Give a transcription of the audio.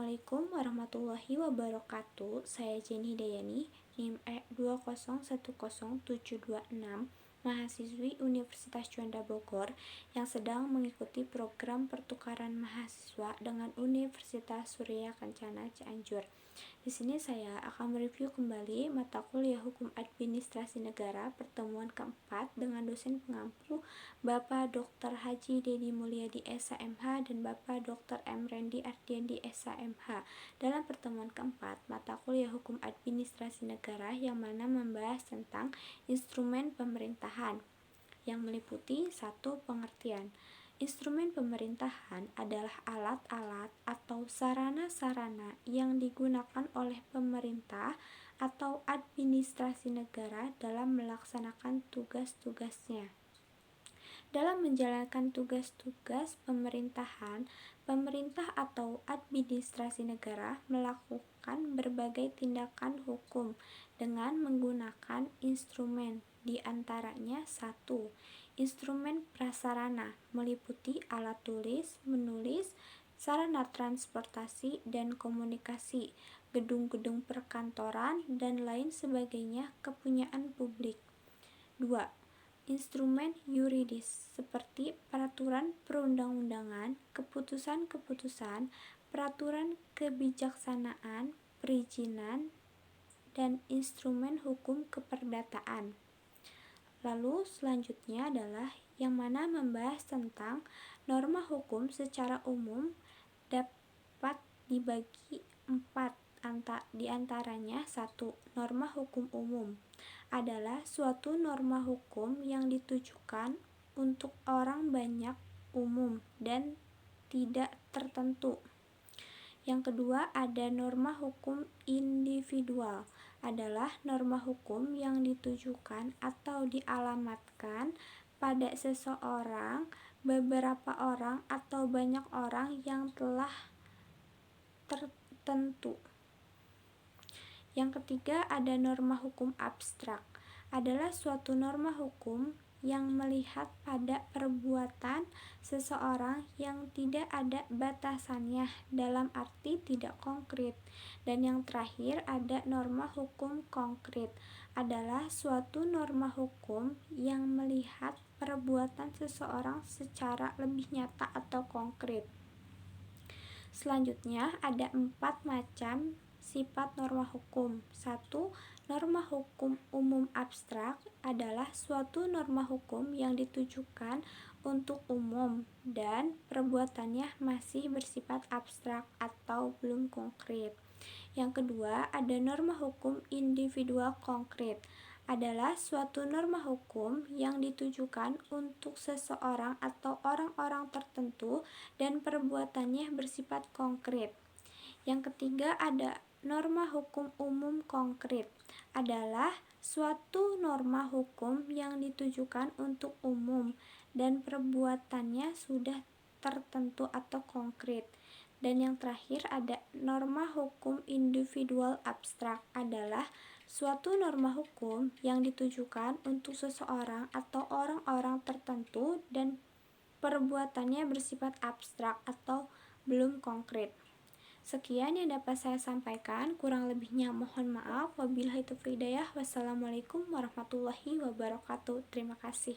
Assalamualaikum warahmatullahi wabarakatuh. Saya Jenny Dayani, NIM E2010726, mahasiswi Universitas Juanda Bogor yang sedang mengikuti program pertukaran mahasiswa dengan Universitas Surya Kencana Cianjur. Di sini saya akan mereview kembali mata kuliah Hukum Administrasi Negara pertemuan keempat dengan dosen pengampu Bapak Dr. Haji Dedi Mulyadi SHMH dan Bapak Dr. M. Rendi Ardiandi SHMH. Dalam pertemuan keempat, mata kuliah Hukum Administrasi Negara yang mana membahas tentang instrumen pemerintahan yang meliputi 1. Pengertian. Instrumen pemerintahan adalah alat-alat atau sarana-sarana yang digunakan oleh pemerintah atau administrasi negara dalam melaksanakan tugas-tugasnya. Dalam menjalankan tugas-tugas pemerintahan, pemerintah atau administrasi negara melakukan berbagai tindakan hukum dengan menggunakan instrumen, di antaranya 1. Instrumen prasarana meliputi alat tulis, menulis, sarana transportasi dan komunikasi, gedung-gedung perkantoran, dan lain sebagainya kepunyaan publik. 2. Instrumen yuridis seperti peraturan perundang-undangan, keputusan-keputusan, peraturan kebijaksanaan, perizinan, dan instrumen hukum keperdataan. Lalu selanjutnya adalah yang mana membahas tentang norma hukum secara umum dapat dibagi 4, di antaranya 1. Norma hukum umum adalah suatu norma hukum yang ditujukan untuk orang banyak, umum, dan tidak tertentu. Yang kedua, ada norma hukum individual adalah norma hukum yang ditujukan atau dialamatkan pada seseorang, beberapa orang, atau banyak orang yang telah tertentu. Yang ketiga, ada norma hukum abstrak adalah suatu norma hukum yang melihat pada perbuatan seseorang yang tidak ada batasannya dalam arti tidak konkret. Dan yang terakhir, ada norma hukum konkret adalah suatu norma hukum yang melihat perbuatan seseorang secara lebih nyata atau konkret. Selanjutnya ada 4 macam sifat norma hukum. 1. Norma hukum umum abstrak adalah suatu norma hukum yang ditujukan untuk umum dan perbuatannya masih bersifat abstrak atau belum konkret. Yang kedua, ada norma hukum individual konkret adalah suatu norma hukum yang ditujukan untuk seseorang atau orang-orang tertentu dan perbuatannya bersifat konkret. Yang ketiga, ada norma hukum umum konkret adalah suatu norma hukum yang ditujukan untuk umum dan perbuatannya sudah tertentu atau konkret. Dan yang terakhir, ada norma hukum individual abstrak adalah suatu norma hukum yang ditujukan untuk seseorang atau orang-orang tertentu dan perbuatannya bersifat abstrak atau belum konkret. Sekian yang dapat saya sampaikan, kurang lebihnya mohon maaf. Wabillahi taufiq hidayah. Wassalamualaikum warahmatullahi wabarakatuh. Terima kasih.